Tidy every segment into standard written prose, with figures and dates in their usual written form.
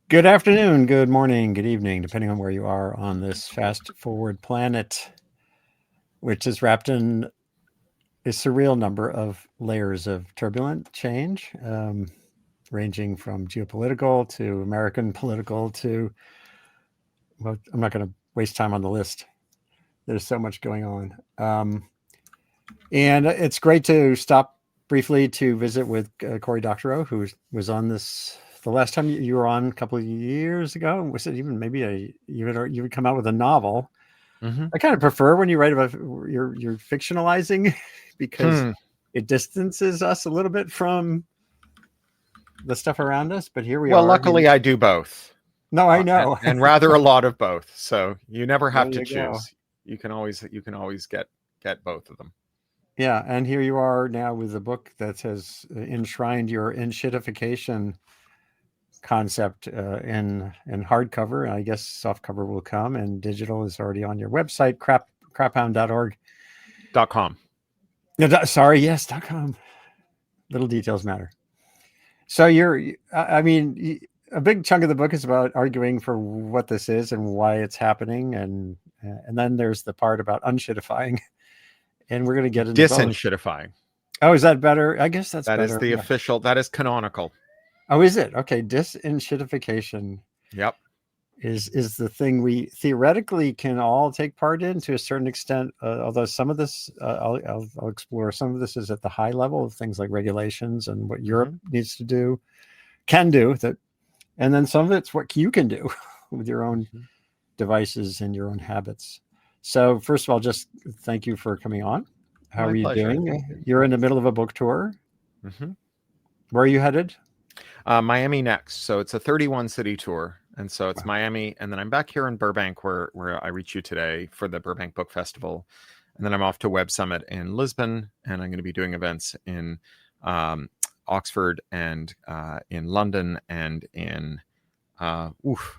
Good afternoon, good morning, good evening, depending on where you are on this fast forward planet, which is wrapped in a surreal number of layers of turbulent change, ranging from geopolitical to American political to, well, I'm not going to waste time on the list. There's so much going on. And it's great to stop briefly to visit with Cory Doctorow, who was on this the last time you were on a couple of years ago. Was it even maybe you would come out with a novel? Mm-hmm. I kind of prefer when you write about you're fictionalizing because it distances us a little bit from the stuff around us. But here we Well, are. luckily I do both. No, I know. And rather a lot of both. So you never have There to you go. choose. You can always get both of them. Yeah, and here you are now with a book that has enshrined your enshittification concept in hardcover, and I guess softcover will come, and digital is already on your website, craphound.org. .com. No, sorry, yes, .com. Little details matter. So I mean, a big chunk of the book is about arguing for what this is and why it's happening, and then there's the part about unshittifying, and we're going to get into both. Disenshittify. Oh, is that better? I guess that's That better. is the official. That is canonical. Oh, is it? Okay, disenshittification. Yep. Is the thing we theoretically can all take part in to a certain extent, although some of this I'll explore. Some of this is at the high level of things like regulations and what Europe needs to do, can do that, and then some of it's what you can do with your own devices and your own habits. So first of all, just thank you for coming on. How My are you pleasure. doing? You're in the middle of a book tour. Mm-hmm. Where are you headed? Miami next. So it's a 31 city tour. And so it's Miami. And then I'm back here in Burbank where I reach you today for the Burbank Book Festival. And then I'm off to Web Summit in Lisbon. And I'm going to be doing events in Oxford and in London and in Cardiff.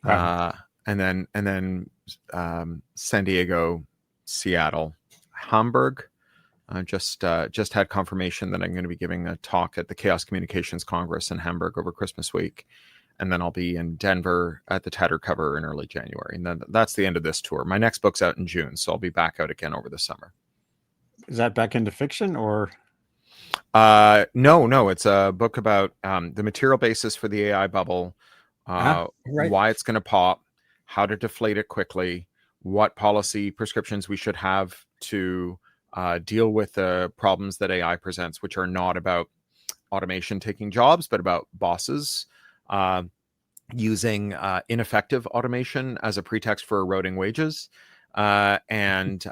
Wow. And then San Diego, Seattle, Hamburg. Just had confirmation that I'm going to be giving a talk at the Chaos Communications Congress in Hamburg over Christmas week. And then I'll be in Denver at the Tatter Cover in early January. And then that's the end of this tour. My next book's out in June, so I'll be back out again over the summer. Is that back into fiction or? No. It's a book about the material basis for the AI bubble, Right. why it's going to pop, how to deflate it quickly, what policy prescriptions we should have to deal with the problems that AI presents, which are not about automation taking jobs, but about bosses using ineffective automation as a pretext for eroding wages, and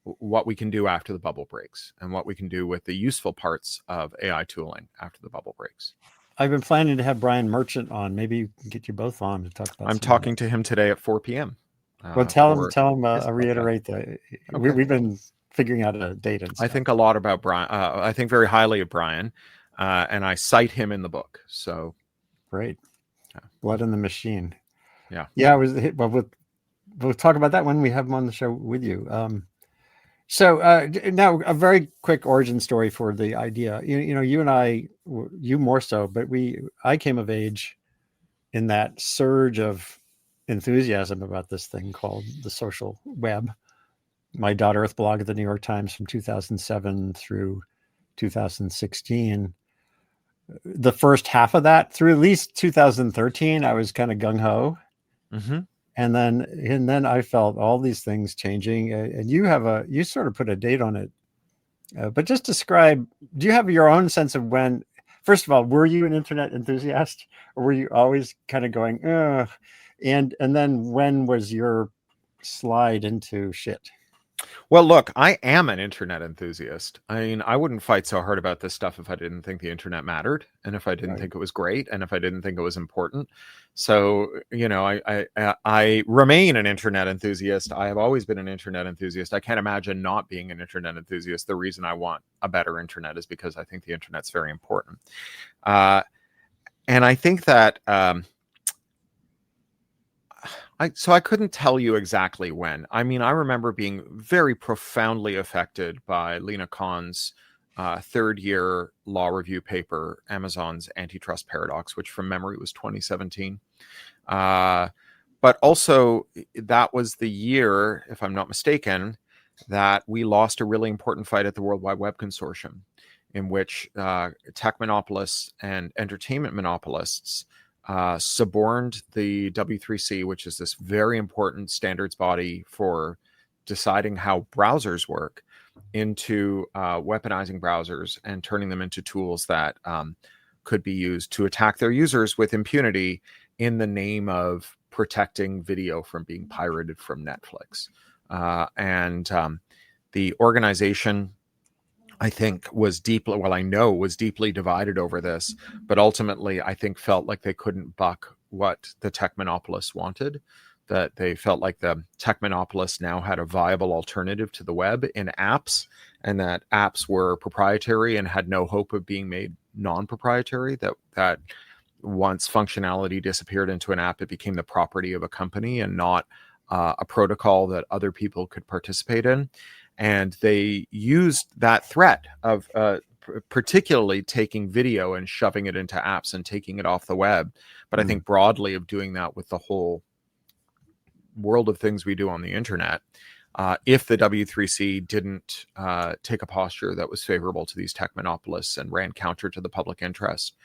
what we can do after the bubble breaks, and what we can do with the useful parts of AI tooling after the bubble breaks. I've been planning to have Brian Merchant on. Maybe we can get you both on to talk about. I'm talking to him today at 4 p.m. Well, tell him. Reiterate that we've been figuring out a date. And stuff. I think a lot about Brian. I think very highly of Brian, and I cite him in the book. So great, Blood in the Machine. Yeah. Well, we'll talk about that when we have him on the show with you. So now a very quick origin story for the idea. You and I, you more so, but I came of age in that surge of enthusiasm about this thing called the social web. My .Earth blog at the New York Times from 2007 through 2016. The first half of that through at least 2013, I was kind of gung ho. Mm-hmm. And then I felt all these things changing, and you sort of put a date on it, but just describe. Do you have your own sense of when? First of all, were you an internet enthusiast, or were you always kind of going, ugh? And then when was your slide into shit? Well, look, I am an internet enthusiast. I mean, I wouldn't fight so hard about this stuff if I didn't think the internet mattered, and if I didn't think it was great, and if I didn't think it was important. So, I remain an internet enthusiast. I have always been an internet enthusiast. I can't imagine not being an internet enthusiast. The reason I want a better internet is because I think the internet's very important. And I think that I couldn't tell you exactly when. I mean, I remember being very profoundly affected by Lena Khan's third year law review paper, Amazon's Antitrust Paradox, which from memory was 2017. But also, that was the year, if I'm not mistaken, that we lost a really important fight at the World Wide Web Consortium, in which tech monopolists and entertainment monopolists suborned the W3C, which is this very important standards body for deciding how browsers work, into weaponizing browsers and turning them into tools that could be used to attack their users with impunity in the name of protecting video from being pirated from Netflix. And the organization, I think, was deeply, well, I know was deeply divided over this, but ultimately I think felt like they couldn't buck what the tech monopolists wanted, that they felt like the tech monopolists now had a viable alternative to the web in apps, and that apps were proprietary and had no hope of being made non-proprietary, that once functionality disappeared into an app, it became the property of a company and not a protocol that other people could participate in. And they used that threat of particularly taking video and shoving it into apps and taking it off the web. But I think broadly of doing that with the whole world of things we do on the internet, if the W3C didn't take a posture that was favorable to these tech monopolists and ran counter to the public interest.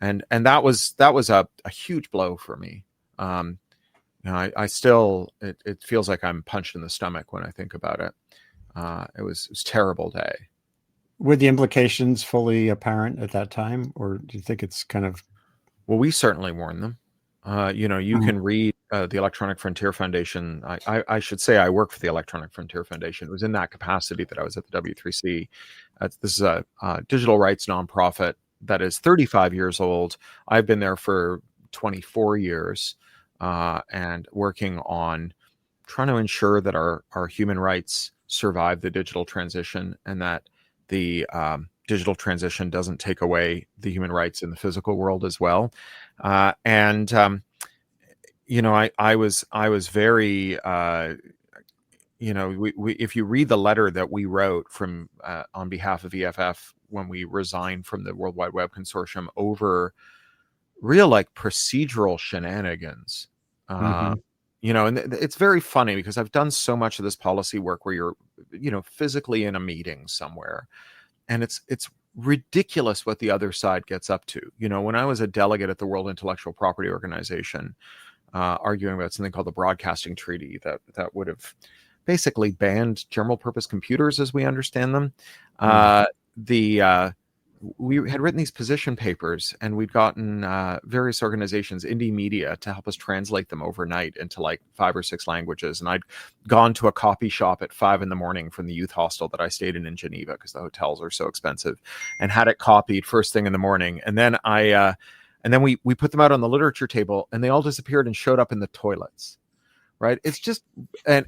And that was a huge blow for me. I still, it feels like I'm punched in the stomach when I think about it. It was a terrible day. Were the implications fully apparent at that time, or do you think it's kind of? Well, we certainly warned them. You can read the Electronic Frontier Foundation. I should say I work for the Electronic Frontier Foundation. It was in that capacity that I was at the W3C. This is a digital rights nonprofit that is 35 years old. I've been there for 24 years and working on trying to ensure that our human rights survive the digital transition, and that the digital transition doesn't take away the human rights in the physical world as well. I was very, if you read the letter that we wrote from on behalf of EFF when we resigned from the World Wide Web Consortium over real like procedural shenanigans, and it's very funny because I've done so much of this policy work where you're, physically in a meeting somewhere, and it's ridiculous what the other side gets up to. When I was a delegate at the World Intellectual Property Organization, arguing about something called the Broadcasting Treaty that would have basically banned general purpose computers as we understand them. We had written these position papers, and we'd gotten various organizations, indie media, to help us translate them overnight into like 5 or 6 languages. And I'd gone to a copy shop at 5 a.m. from the youth hostel that I stayed in Geneva, because the hotels are so expensive, and had it copied first thing in the morning. And then we put them out on the literature table, and they all disappeared and showed up in the toilets. Right? It's just, and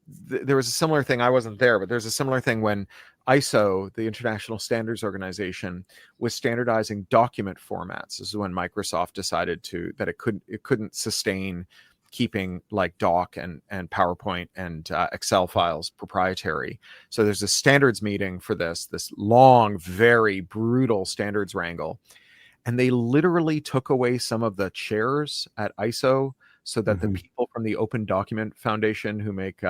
there was a similar thing. I wasn't there, but there's a similar thing when ISO, the International Standards Organization, was standardizing document formats. This is when Microsoft decided that it couldn't sustain keeping like doc and PowerPoint and Excel files proprietary. So there's a standards meeting for this long, very brutal standards wrangle, and they literally took away some of the chairs at ISO so that the people from the Open Document Foundation, who make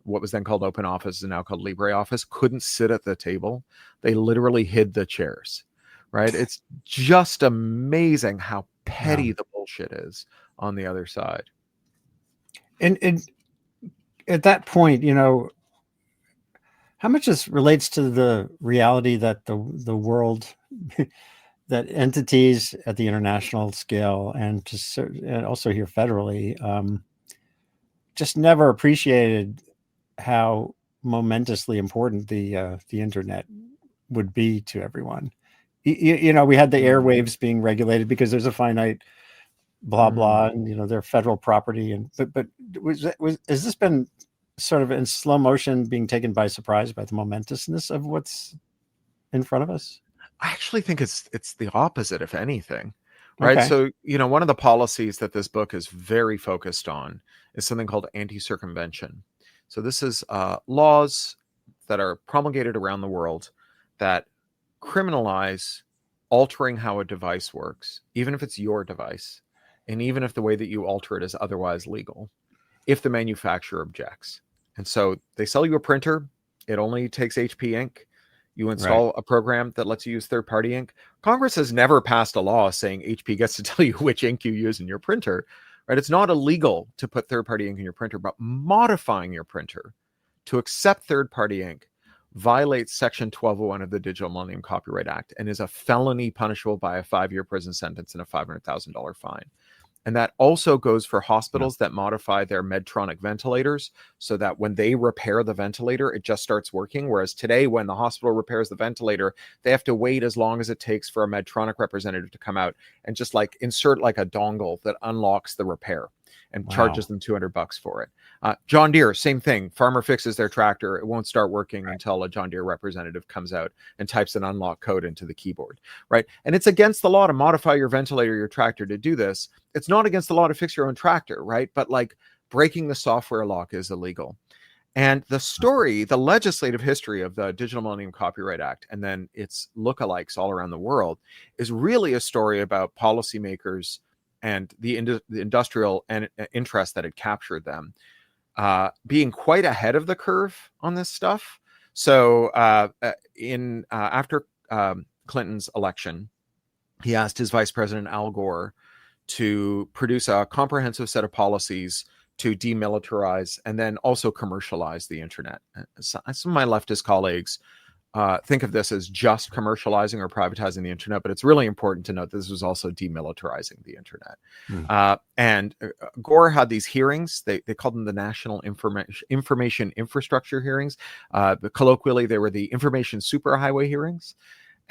what was then called Open Office and now called LibreOffice, couldn't sit at the table. They literally hid the chairs, right? It's just amazing how petty the bullshit is on the other side. And at that point, how much this relates to the reality that the world, that entities at the international scale and also here federally, just never appreciated how momentously important the internet would be to everyone. We had the airwaves being regulated because there's a finite blah blah, and they're federal property. And but has this been sort of in slow motion being taken by surprise by the momentousness of what's in front of us? I actually think it's the opposite, if anything. Right. Okay. So, one of the policies that this book is very focused on is something called anti-circumvention. So this is laws that are promulgated around the world that criminalize altering how a device works, even if it's your device, and even if the way that you alter it is otherwise legal, if the manufacturer objects. And so they sell you a printer. It only takes HP ink. You install a program that lets you use third-party ink. Congress has never passed a law saying HP gets to tell you which ink you use in your printer, right? It's not illegal to put third-party ink in your printer, but modifying your printer to accept third-party ink violates Section 1201 of the Digital Millennium Copyright Act and is a felony punishable by a 5-year prison sentence and a $500,000 fine. And that also goes for hospitals that modify their Medtronic ventilators so that when they repair the ventilator, it just starts working. Whereas today, when the hospital repairs the ventilator, they have to wait as long as it takes for a Medtronic representative to come out and just like insert like a dongle that unlocks the repair and charges them $200 for it. John Deere, same thing. Farmer fixes their tractor. It won't start working until a John Deere representative comes out and types an unlock code into the keyboard, right? And it's against the law to modify your ventilator, your tractor to do this. It's not against the law to fix your own tractor, right? But like breaking the software lock is illegal. And the story, the legislative history of the Digital Millennium Copyright Act, and then its lookalikes all around the world, is really a story about policymakers and the industrial interest that had captured them, being quite ahead of the curve on this stuff. So after Clinton's election, he asked his vice president, Al Gore, to produce a comprehensive set of policies to demilitarize and then also commercialize the internet. Some of my leftist colleagues think of this as just commercializing or privatizing the internet, but it's really important to note this was also demilitarizing the internet. And Gore had these hearings. They called them the National Information Infrastructure hearings. But colloquially, they were the Information Superhighway hearings.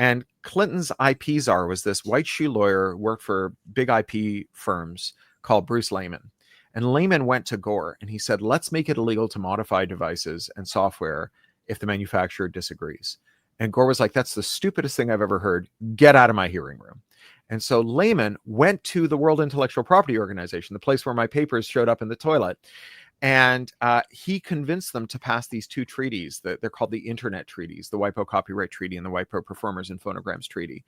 And Clinton's IP czar was this white shoe lawyer who worked for big IP firms called Bruce Lehman. And Lehman went to Gore and he said, let's make it illegal to modify devices and software if the manufacturer disagrees. And Gore was like, that's the stupidest thing I've ever heard. Get out of my hearing room. And so Lehman went to the World Intellectual Property Organization, the place where my papers showed up in the toilet. And he convinced them to pass these two treaties that they're called the Internet Treaties, the WIPO Copyright Treaty and the WIPO Performers and Phonograms Treaty,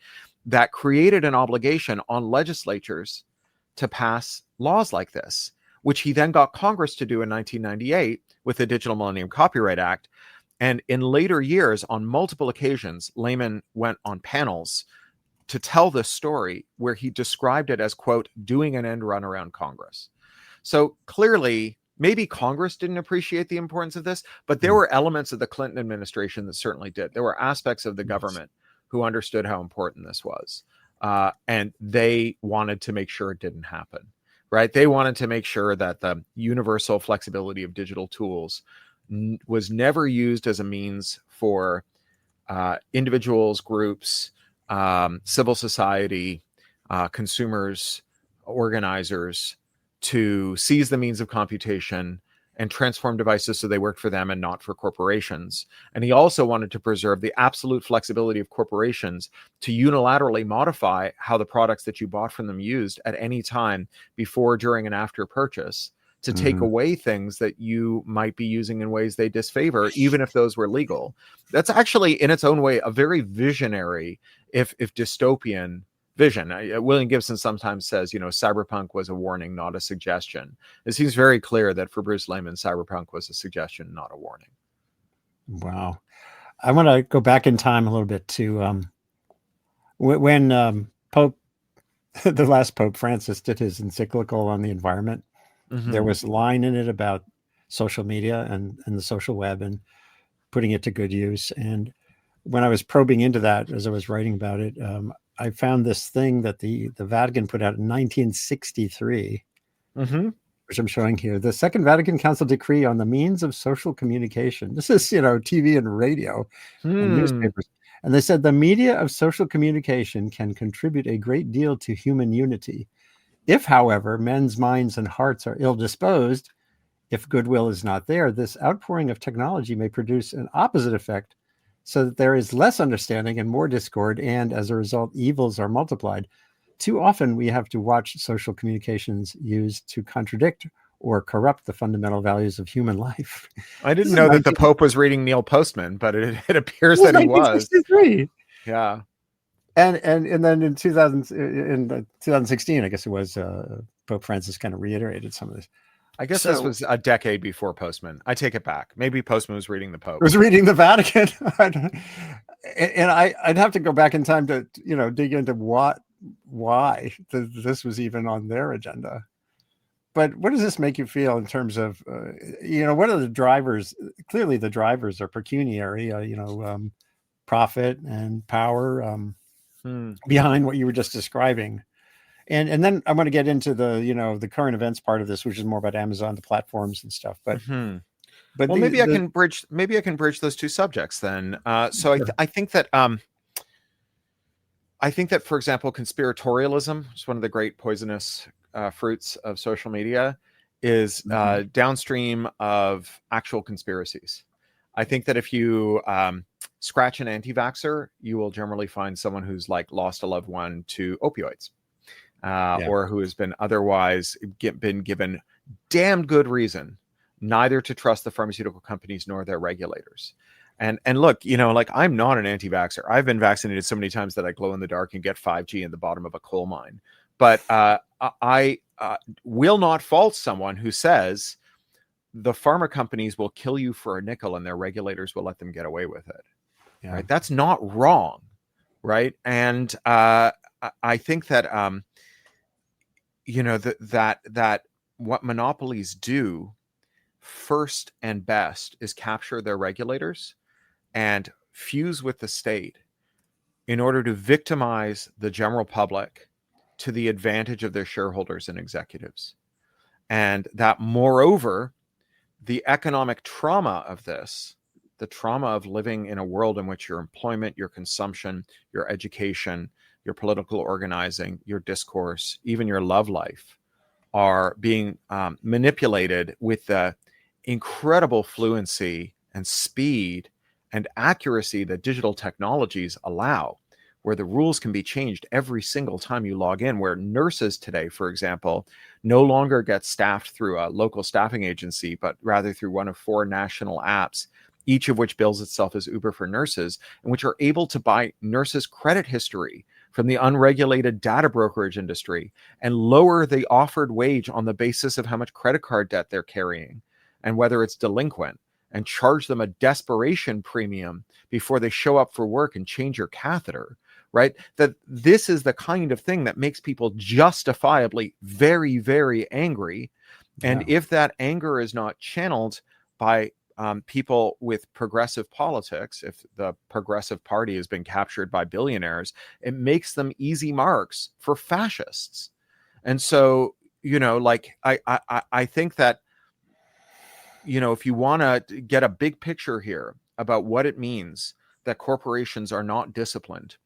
that created an obligation on legislatures to pass laws like this, which he then got Congress to do in 1998 with the Digital Millennium Copyright Act. And in later years, on multiple occasions, Lehman went on panels to tell this story where he described it as, quote, doing an end run around Congress. So clearly, maybe Congress didn't appreciate the importance of this, but there were elements of the Clinton administration that certainly did. There were aspects of the government who understood how important this was. And they wanted to make sure it didn't happen, right? They wanted to make sure that the universal flexibility of digital tools was never used as a means for individuals, groups, civil society, consumers, organizers to seize the means of computation and transform devices so they worked for them and not for corporations. And he also wanted to preserve the absolute flexibility of corporations to unilaterally modify how the products that you bought from them used at any time before, during, and after purchase, to take away things that you might be using in ways they disfavor, even if those were legal. That's actually, in its own way, a very visionary, if dystopian vision. William Gibson sometimes says, cyberpunk was a warning, not a suggestion. It seems very clear that for Bruce Lehman, cyberpunk was a suggestion, not a warning. Wow. I want to go back in time a little bit to when Pope, the last Pope Francis, did his encyclical on the environment. There was a line in it about social media and the social web and putting it to good use. And when I was probing into that, as I was writing about it, I found this thing that the Vatican put out in 1963, which I'm showing here. The Second Vatican Council Decree on the Means of Social Communication. This is, TV and radio and newspapers. And they said the media of social communication can contribute a great deal to human unity. If, however, men's minds and hearts are ill-disposed, if goodwill is not there, this outpouring of technology may produce an opposite effect, so that there is less understanding and more discord, and as a result, evils are multiplied. Too often, we have to watch social communications used to contradict or corrupt the fundamental values of human life. I This didn't is know that the 19, Pope was reading Neil Postman, but it appears this is that he was. 1963. Yeah. And then in 2016, I guess it was, Pope Francis kind of reiterated some of this. I guess this So was a decade before Postman. I take it back. Maybe Postman was reading the Pope. I was reading the Vatican, and I'd have to go back in time to dig into why this was even on their agenda. But what does this make you feel in terms of what are the drivers? Clearly, the drivers are pecuniary, profit and power behind what you were just describing. And then I'm going to get into the current events part of this, which is more about Amazon, the platforms and stuff. But well, maybe I can bridge those two subjects then. So sure. I think that for example, conspiratorialism is one of the great poisonous fruits of social media, is downstream of actual conspiracies. I think that if you scratch an anti-vaxxer, you will generally find someone who's like lost a loved one to opioids. Or who has been otherwise been given damn good reason neither to trust the pharmaceutical companies nor their regulators. And look, like, I'm not an anti-vaxxer. I've been vaccinated so many times that I glow in the dark and get 5G in the bottom of a coal mine. But I will not fault someone who says the pharma companies will kill you for a nickel and their regulators will let them get away with it. Yeah. Right? That's not wrong, right? And I think that that what monopolies do first and best is capture their regulators and fuse with the state in order to victimize the general public to the advantage of their shareholders and executives. And that, moreover, the economic trauma of this, the trauma of living in a world in which your employment, your consumption, your education, your political organizing, your discourse, even your love life are being manipulated with the incredible fluency and speed and accuracy that digital technologies allow, where the rules can be changed every single time you log in, where nurses today, for example, no longer get staffed through a local staffing agency, but rather through one of 4 national apps, each of which bills itself as Uber for nurses, and which are able to buy nurses' credit history from the unregulated data brokerage industry and lower the offered wage on the basis of how much credit card debt they're carrying and whether it's delinquent, and charge them a desperation premium before they show up for work and change your catheter, right? That this is the kind of thing that makes people justifiably very, very angry. And if that anger is not channeled by people with progressive politics, if the Progressive Party has been captured by billionaires, it makes them easy marks for fascists. And so, like, I think that, if you want to get a big picture here about what it means that corporations are not disciplined,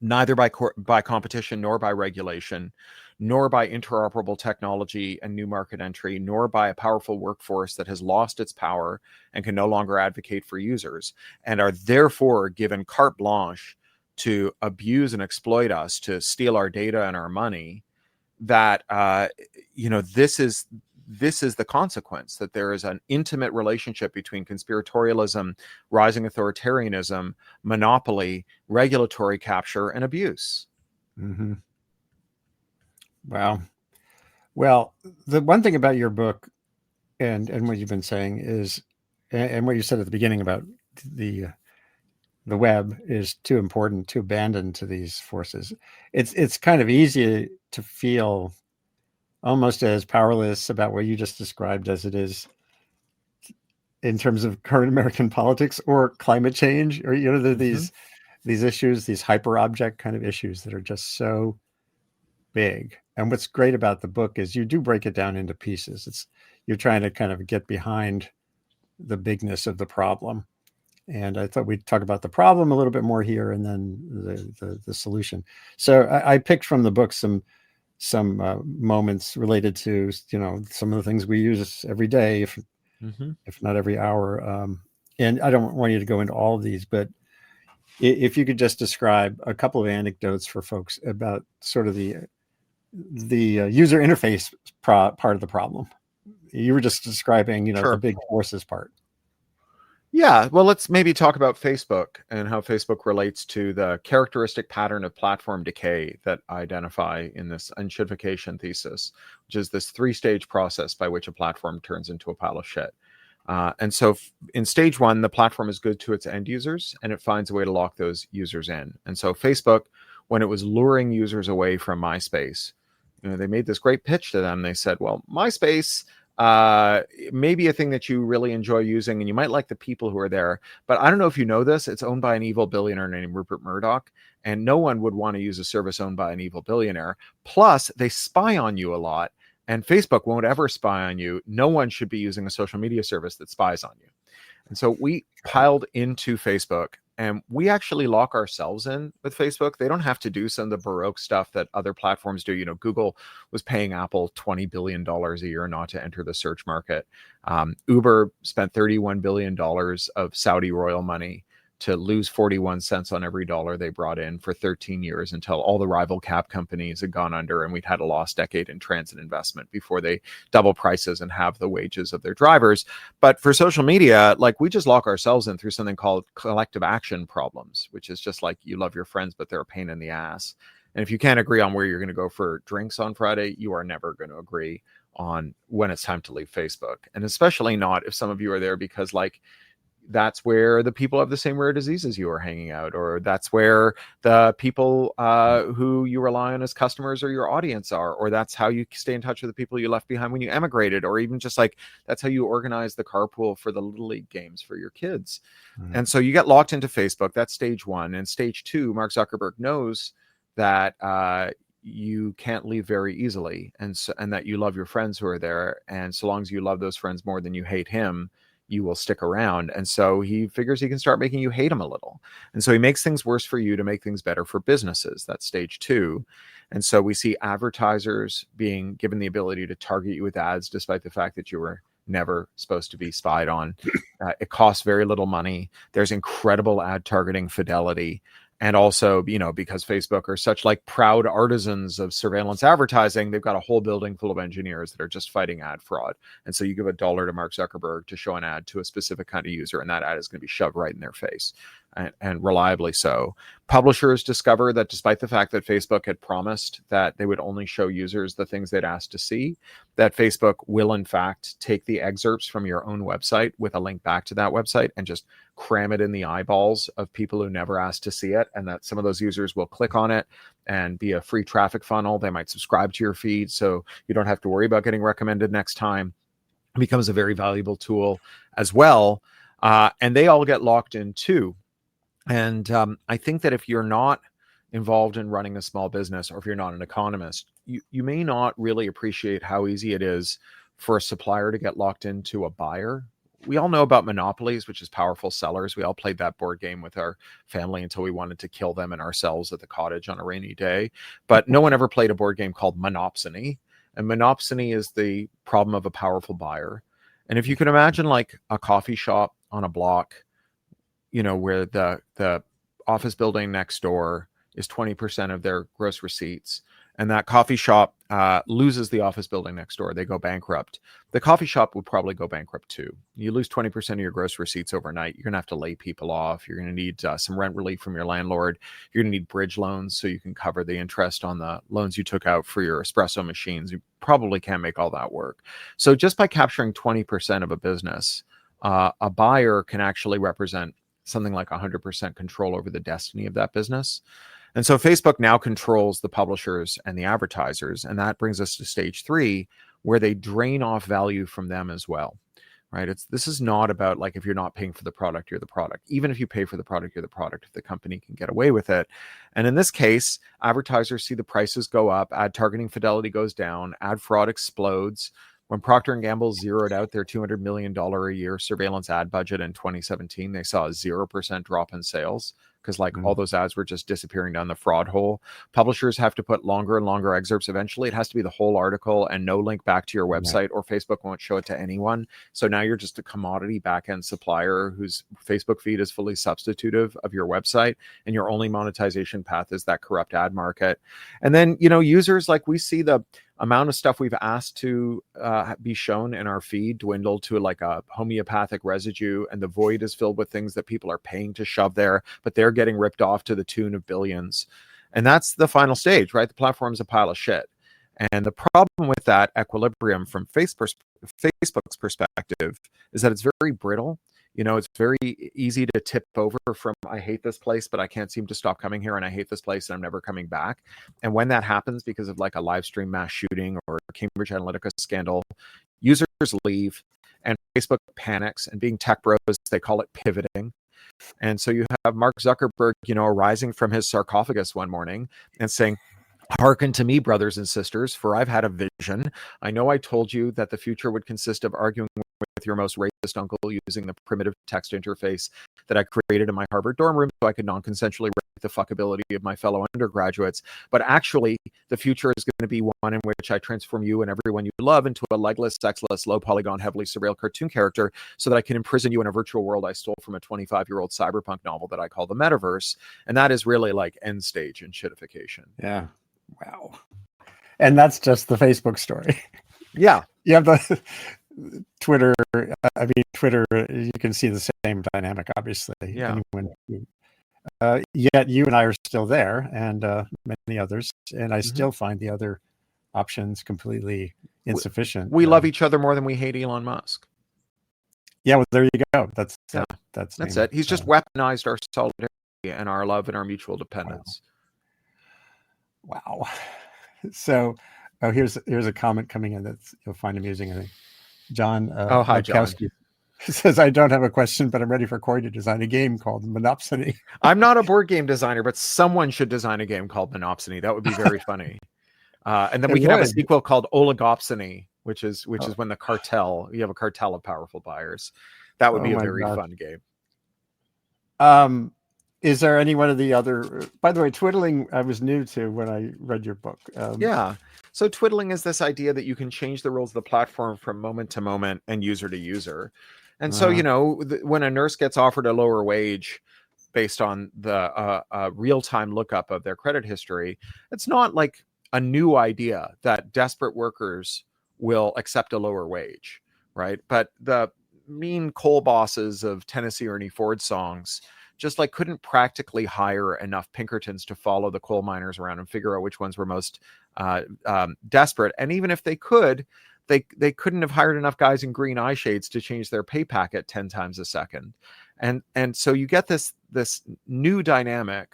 neither by competition, nor by regulation, nor by interoperable technology and new market entry, nor by a powerful workforce that has lost its power and can no longer advocate for users, and are therefore given carte blanche to abuse and exploit us, to steal our data and our money, that this is the consequence, that there is an intimate relationship between conspiratorialism, rising authoritarianism, monopoly, regulatory capture, and abuse. Mm-hmm. Wow. Well, the one thing about your book and what you've been saying is, and what you said at the beginning about the web is too important to abandon to these forces. It's kind of easy to feel almost as powerless about what you just described as it is in terms of current American politics or climate change, or these issues, these hyper object kind of issues that are just so big. And what's great about the book is you do break it down into pieces. You're trying to kind of get behind the bigness of the problem. And I thought we'd talk about the problem a little bit more here, and then the solution. So I picked from the book some moments related to some of the things we use every day, if not every hour. And I don't want you to go into all of these, but if you could just describe a couple of anecdotes for folks about sort of the user interface part of the problem. You were just describing, the Sure. big forces part. Yeah, well, let's maybe talk about Facebook and how Facebook relates to the characteristic pattern of platform decay that I identify in this unshittification thesis, which is this three-stage process by which a platform turns into a pile of shit. And so in stage one, the platform is good to its end users, and it finds a way to lock those users in. And so Facebook, when it was luring users away from MySpace, they made this great pitch to them. They said, well, MySpace maybe a thing that you really enjoy using, and you might like the people who are there. But I don't know if you know this, it's owned by an evil billionaire named Rupert Murdoch, and no one would want to use a service owned by an evil billionaire. Plus, they spy on you a lot, and Facebook won't ever spy on you. No one should be using a social media service that spies on you. And so we piled into Facebook, and we actually lock ourselves in with Facebook. They don't have to do some of the Baroque stuff that other platforms do. Google was paying Apple $20 billion a year not to enter the search market. Uber spent $31 billion of Saudi royal money to lose 41 cents on every dollar they brought in for 13 years until all the rival cab companies had gone under, and we'd had a lost decade in transit investment before they double prices and have the wages of their drivers. But for social media, we just lock ourselves in through something called collective action problems, which is just like you love your friends, but they're a pain in the ass. And if you can't agree on where you're going to go for drinks on Friday, you are never going to agree on when it's time to leave Facebook. And especially not if some of you are there because that's where the people have the same rare diseases you are hanging out, or that's where the people who you rely on as customers or your audience are, or that's how you stay in touch with the people you left behind when you emigrated, or even just that's how you organize the carpool for the Little League games for your kids. Mm-hmm. And so you get locked into Facebook. That's stage one. And stage two, Mark Zuckerberg knows that you can't leave very easily, and that you love your friends who are there. And so long as you love those friends more than you hate him, you will stick around. And so he figures he can start making you hate him a little. And so he makes things worse for you to make things better for businesses. That's stage two. And so we see advertisers being given the ability to target you with ads, despite the fact that you were never supposed to be spied on. It costs very little money. There's incredible ad targeting fidelity. And also, because Facebook are such proud artisans of surveillance advertising, they've got a whole building full of engineers that are just fighting ad fraud. And so you give $1 to Mark Zuckerberg to show an ad to a specific kind of user, and that ad is going to be shoved right in their face, and reliably so. Publishers discover that despite the fact that Facebook had promised that they would only show users the things they'd asked to see, that Facebook will in fact take the excerpts from your own website with a link back to that website and just cram it in the eyeballs of people who never asked to see it, and that some of those users will click on it and be a free traffic funnel. They might subscribe to your feed so you don't have to worry about getting recommended next time. It becomes a very valuable tool as well. And they all get locked in too. And I think that if you're not involved in running a small business, or if you're not an economist, you may not really appreciate how easy it is for a supplier to get locked into a buyer. We all know about monopolies, which is powerful sellers. We all played that board game with our family until we wanted to kill them and ourselves at the cottage on a rainy day. But no one ever played a board game called monopsony. And monopsony is the problem of a powerful buyer. And if you can imagine a coffee shop on a block, where the office building next door is 20% of their gross receipts, and that coffee shop loses the office building next door, they go bankrupt. The coffee shop would probably go bankrupt too. You lose 20% of your gross receipts overnight. You're going to have to lay people off. You're going to need some rent relief from your landlord. You're going to need bridge loans so you can cover the interest on the loans you took out for your espresso machines. You probably can't make all that work. So just by capturing 20% of a business, a buyer can actually represent something like 100% control over the destiny of that business. And so Facebook now controls the publishers and the advertisers. And that brings us to stage three, where they drain off value from them as well, right? This is not about if you're not paying for the product, you're the product. Even if you pay for the product, you're the product, if the company can get away with it. And in this case, advertisers see the prices go up, ad targeting fidelity goes down, ad fraud explodes. When Procter & Gamble zeroed out their $200 million a year surveillance ad budget in 2017, they saw a 0% drop in sales because all those ads were just disappearing down the fraud hole. Publishers have to put longer and longer excerpts. Eventually, it has to be the whole article and no link back to your website, or Facebook won't show it to anyone. So now you're just a commodity back-end supplier whose Facebook feed is fully substitutive of your website, and your only monetization path is that corrupt ad market. And then, users we see the amount of stuff we've asked to be shown in our feed dwindled to like a homeopathic residue, and the void is filled with things that people are paying to shove there, but they're getting ripped off to the tune of billions. And that's the final stage, right? The platform's a pile of shit. And the problem with that equilibrium from Facebook's perspective is that it's very brittle. You know, it's very easy to tip over from, I hate this place, but I can't seem to stop coming here, and I hate this place and I'm never coming back. And when that happens because of like a live stream mass shooting or a Cambridge Analytica scandal, users leave and Facebook panics, and being tech bros, they call it pivoting. And so you have Mark Zuckerberg, you know, arising from his sarcophagus one morning and saying, "Hearken to me, brothers and sisters, for I've had a vision. I know I told you that the future would consist of arguing with your most racist uncle using the primitive text interface that I created in my Harvard dorm room so I could non-consensually rate the fuckability of my fellow undergraduates. But actually, the future is going to be one in which I transform you and everyone you love into a legless, sexless, low-polygon, heavily surveilled cartoon character so that I can imprison you in a virtual world I stole from a 25-year-old cyberpunk novel that I call the metaverse." And that is really like end stage in shitification. Yeah. Wow. And that's just the Facebook story. Yeah. You have the Twitter. I mean, Twitter, you can see the same dynamic, obviously. Yeah. Yet you and I are still there, and many others. And I still find the other options completely insufficient. We love each other more than we hate Elon Musk. Yeah, well, there you go. That's it. He's just weaponized our solidarity and our love and our mutual dependence. Wow. So, here's a comment coming in that you'll find amusing. I think John. Hi, John. Says, "I don't have a question, but I'm ready for Cory to design a game called Monopsony." I'm not a board game designer, but someone should design a game called Monopsony. That would be very funny. And then we can have a sequel called Oligopsony, which is when you have a cartel of powerful buyers. That would be a very fun game. Is there any one of the other? By the way, twiddling I was new to when I read your book. Yeah. So twiddling is this idea that you can change the rules of the platform from moment to moment and user to user. And so, you know, when a nurse gets offered a lower wage based on the real-time lookup of their credit history, it's not like a new idea that desperate workers will accept a lower wage, right? But the mean coal bosses of Tennessee Ernie Ford songs just like couldn't practically hire enough Pinkertons to follow the coal miners around and figure out which ones were most desperate. And even if they could, they couldn't have hired enough guys in green eye shades to change their pay packet 10 times a second. And so you get this new dynamic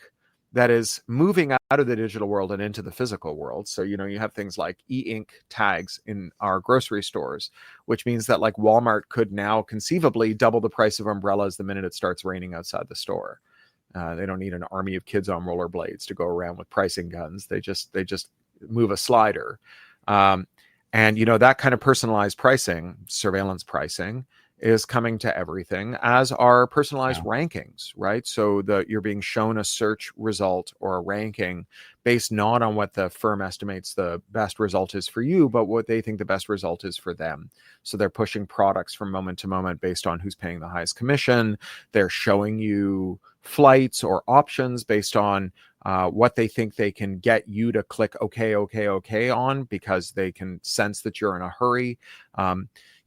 that is moving out of the digital world and into the physical world. So, you know, you have things like e-ink tags in our grocery stores, which means that like Walmart could now conceivably double the price of umbrellas the minute it starts raining outside the store. They don't need an army of kids on rollerblades to go around with pricing guns. They just move a slider. And, you know, that kind of personalized pricing, surveillance pricing, is coming to everything, as are personalized rankings, right? So you're being shown a search result or a ranking based not on what the firm estimates the best result is for you, but what they think the best result is for them. So they're pushing products from moment to moment based on who's paying the highest commission. They're showing you flights or options based on what they think they can get you to click okay on, because they can sense that you're in a hurry.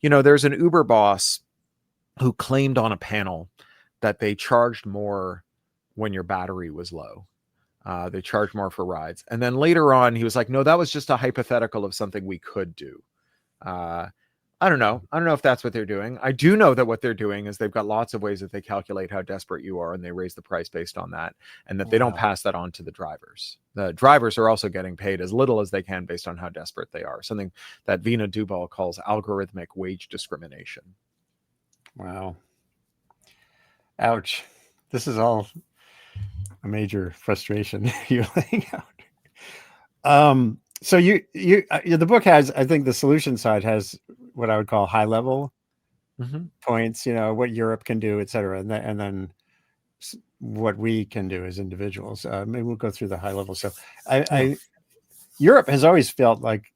You know, there's an Uber boss who claimed on a panel that they charged more when your battery was low. They charged more for rides. And then later on, he was like, no, that was just a hypothetical of something we could do. I don't know. I don't know if that's what they're doing. I do know that what they're doing is they've got lots of ways that they calculate how desperate you are, and they raise the price based on that, and that they don't pass that on to the drivers. The drivers are also getting paid as little as they can based on how desperate they are. Something that Vina Dubal calls algorithmic wage discrimination. Wow. Ouch. This is all a major frustration you're laying out. So the book has, I think the solution side has what I would call high level points, you know, what Europe can do, et cetera. And then what we can do as individuals. Maybe we'll go through the high level. So Europe has always felt like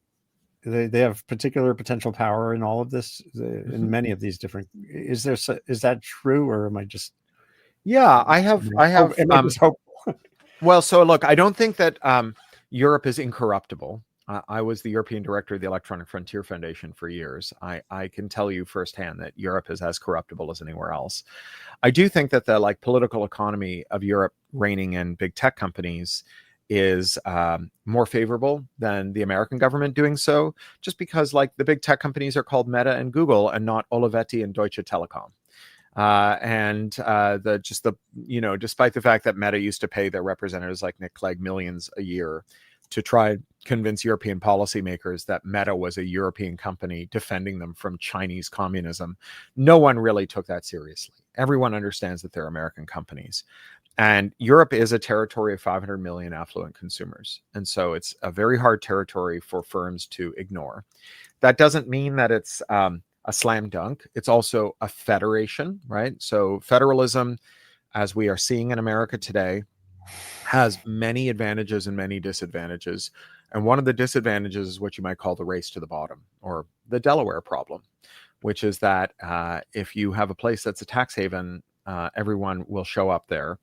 they have particular potential power in all of this, in many of these different, is that true? Or am I just, I have, am I just hopeful? Well, so look, I don't think that, Europe is incorruptible. I was the European director of the Electronic Frontier Foundation for years. I can tell you firsthand that Europe is as corruptible as anywhere else. I do think that the political economy of Europe reigning in big tech companies is more favorable than the American government doing so, just because the big tech companies are called Meta and Google and not Olivetti and Deutsche Telekom. Despite the fact that Meta used to pay their representatives like Nick Clegg millions a year to try and convince European policymakers that Meta was a European company defending them from Chinese communism, no one really took that seriously. Everyone understands that they're American companies. And Europe is a territory of 500 million affluent consumers. And so it's a very hard territory for firms to ignore. That doesn't mean that it's a slam dunk. It's also a federation, right? So federalism, as we are seeing in America today, has many advantages and many disadvantages. And one of the disadvantages is what you might call the race to the bottom, or the Delaware problem, which is that if you have a place that's a tax haven, everyone will show up there.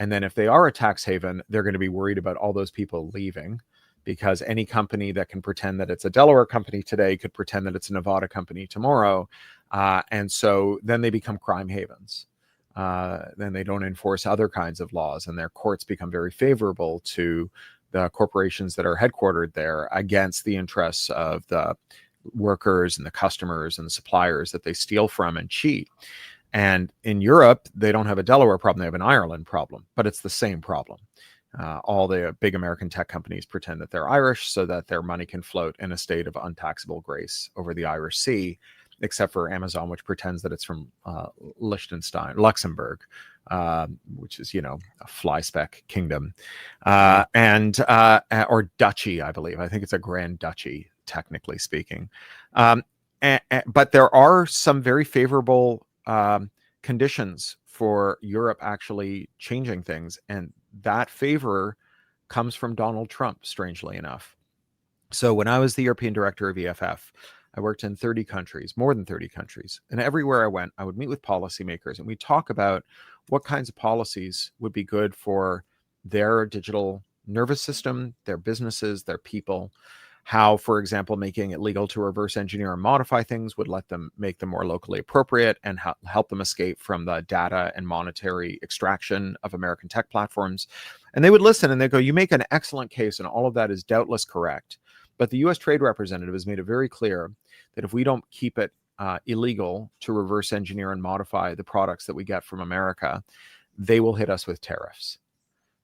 And then if they are a tax haven, they're going to be worried about all those people leaving, because any company that can pretend that it's a Delaware company today could pretend that it's a Nevada company tomorrow. And so then they become crime havens. Then they don't enforce other kinds of laws, and their courts become very favorable to the corporations that are headquartered there against the interests of the workers and the customers and the suppliers that they steal from and cheat. And in Europe, they don't have a Delaware problem, they have an Ireland problem, but it's the same problem. All the big American tech companies pretend that they're Irish so that their money can float in a state of untaxable grace over the Irish Sea, except for Amazon, which pretends that it's from Luxembourg, which is, a fly speck kingdom, or duchy, I believe. I think it's a grand duchy, technically speaking. But there are some very favorable conditions for Europe actually changing things. And that favor comes from Donald Trump, strangely enough. So when I was the European director of EFF, I worked in 30 countries, more than 30 countries. And everywhere I went, I would meet with policymakers and we talk about what kinds of policies would be good for their digital nervous system, their businesses, their people. How, for example, making it legal to reverse engineer and modify things would make them more locally appropriate and help them escape from the data and monetary extraction of American tech platforms. And they would listen and they go, you make an excellent case and all of that is doubtless correct. But the U.S. Trade Representative has made it very clear that if we don't keep it illegal to reverse engineer and modify the products that we get from America, they will hit us with tariffs.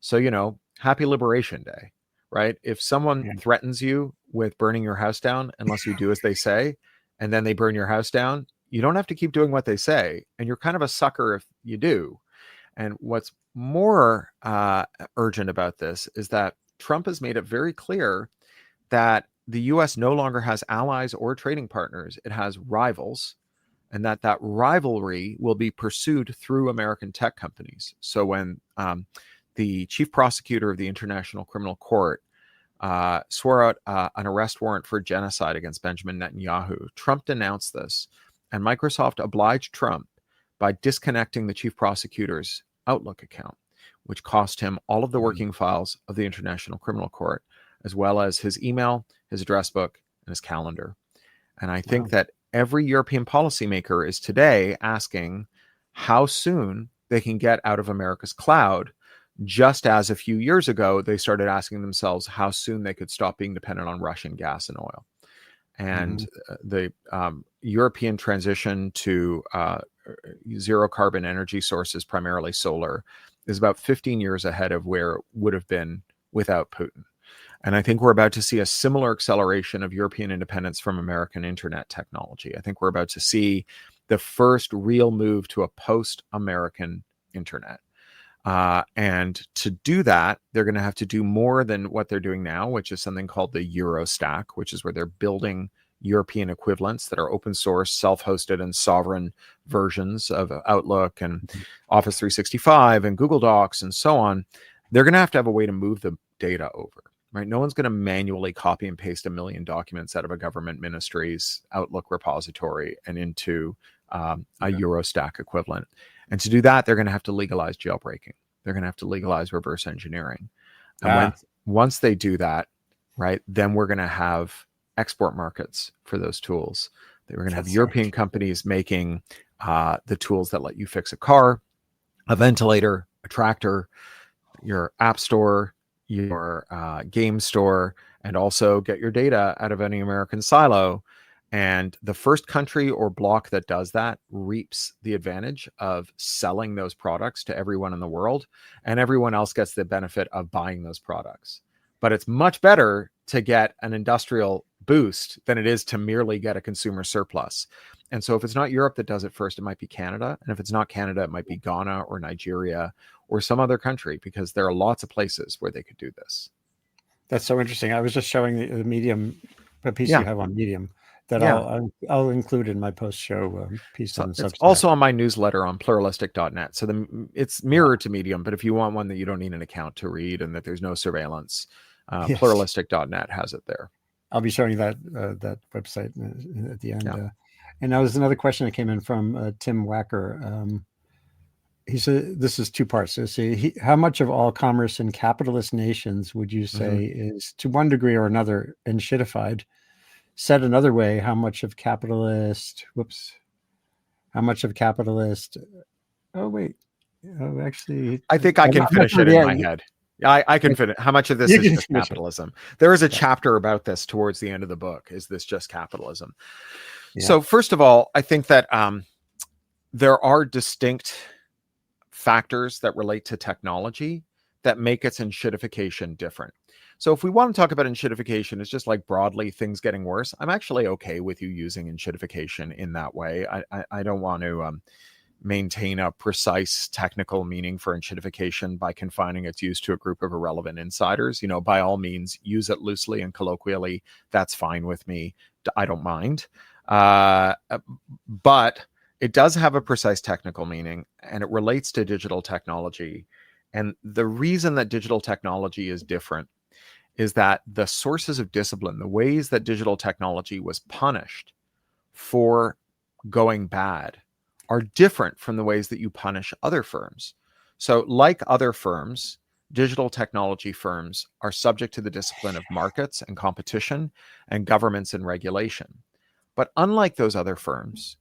So, happy Liberation Day, right? If someone threatens you with burning your house down, unless you do as they say, and then they burn your house down, you don't have to keep doing what they say. And you're kind of a sucker if you do. And what's more urgent about this is that Trump has made it very clear that the U.S. no longer has allies or trading partners. It has rivals, and that rivalry will be pursued through American tech companies. So when the chief prosecutor of the International Criminal Court swore out an arrest warrant for genocide against Benjamin Netanyahu, Trump denounced this, and Microsoft obliged Trump by disconnecting the chief prosecutor's Outlook account, which cost him all of the working files of the International Criminal Court, as well as his email, his address book, and his calendar. And I think that every European policymaker is today asking how soon they can get out of America's cloud, just as a few years ago, they started asking themselves how soon they could stop being dependent on Russian gas and oil. And the European transition to zero carbon energy sources, primarily solar, is about 15 years ahead of where it would have been without Putin. And I think we're about to see a similar acceleration of European independence from American internet technology. I think we're about to see the first real move to a post-American internet. And to do that, they're going to have to do more than what they're doing now, which is something called the Euro Stack, which is where they're building European equivalents that are open source, self-hosted, and sovereign versions of Outlook and Office 365 and Google Docs and so on. They're going to have a way to move the data over. Right? No one's going to manually copy and paste 1 million documents out of a government ministry's Outlook repository and into a Eurostack equivalent. And to do that, they're going to have to legalize jailbreaking. They're going to have to legalize reverse engineering. And once they do that, right, then we're going to have export markets for those tools. We're going to have That's European right. companies making the tools that let you fix a car, a ventilator, a tractor, your app store, your game store, and also get your data out of any American silo. And the first country or bloc that does that reaps the advantage of selling those products to everyone in the world, and everyone else gets the benefit of buying those products. But it's much better to get an industrial boost than it is to merely get a consumer surplus. And so if it's not Europe that does it first, it might be Canada. And if it's not Canada, it might be Ghana or Nigeria or some other country, because there are lots of places where they could do this. That's so interesting. I was just showing the Medium, a piece Yeah. you have on Medium that Yeah. I'll include in my post-show piece So on it's Substack. also on my newsletter on pluralistic.net. So it's mirrored to Medium, but if you want one that you don't need an account to read and that there's no surveillance, Yes. pluralistic.net has it there. I'll be showing that that website at the end. Yeah. And that was another question that came in from Tim Wacker. He said, this is two parts. So how much of all commerce in capitalist nations would you say is, to one degree or another, enshittified? Said another way, how much of capitalist, actually, I think I can finish it in my head. I can finish. How much of this is just capitalism? There is a chapter about this towards the end of the book. Is this just capitalism? Yeah. So first of all, I think that there are distinct factors that relate to technology that make its enshittification different. So if we want to talk about enshittification, it's just like broadly things getting worse. I'm actually okay with you using enshittification in that way. I don't want to maintain a precise technical meaning for enshittification by confining its use to a group of irrelevant insiders. By all means, use it loosely and colloquially. That's fine with me. I don't mind. But it does have a precise technical meaning, and it relates to digital technology. And the reason that digital technology is different is that the sources of discipline, the ways that digital technology was punished for going bad, are different from the ways that you punish other firms. So like other firms, digital technology firms are subject to the discipline of markets and competition and governments and regulation. But unlike those other firms,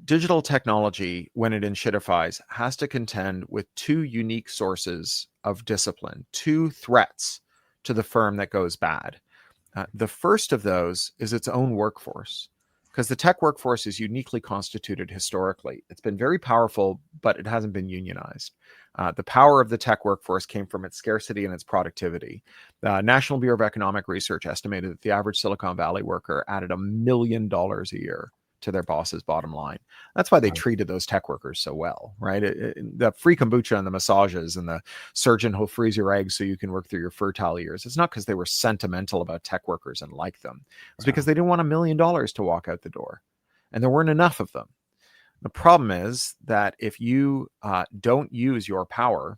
digital technology, when it enshittifies, has to contend with two unique sources of discipline, two threats to the firm that goes bad. The first of those is its own workforce, because the tech workforce is uniquely constituted historically. It's been very powerful, but it hasn't been unionized. The power of the tech workforce came from its scarcity and its productivity. The National Bureau of Economic Research estimated that the average Silicon Valley worker added $1 million a year to their boss's bottom line. That's why they treated those tech workers so well, right? The free kombucha and the massages and the surgeon who'll freeze your eggs so you can work through your fertile years. It's not because they were sentimental about tech workers and liked them. It's because they didn't want $1 million to walk out the door, and there weren't enough of them. The problem is that if you don't use your power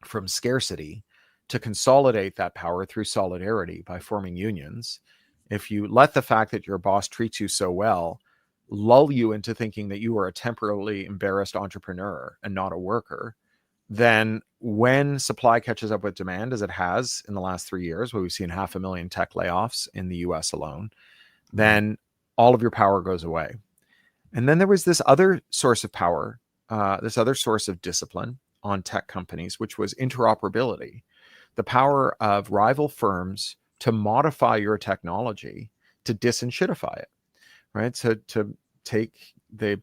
from scarcity to consolidate that power through solidarity by forming unions, if you let the fact that your boss treats you so well lull you into thinking that you are a temporarily embarrassed entrepreneur and not a worker, then when supply catches up with demand, as it has in the last 3 years, where we've seen 500,000 tech layoffs in the US alone, then all of your power goes away. And then there was this other source of power, this other source of discipline on tech companies, which was interoperability, the power of rival firms to modify your technology to disenshittify it, right? So to take the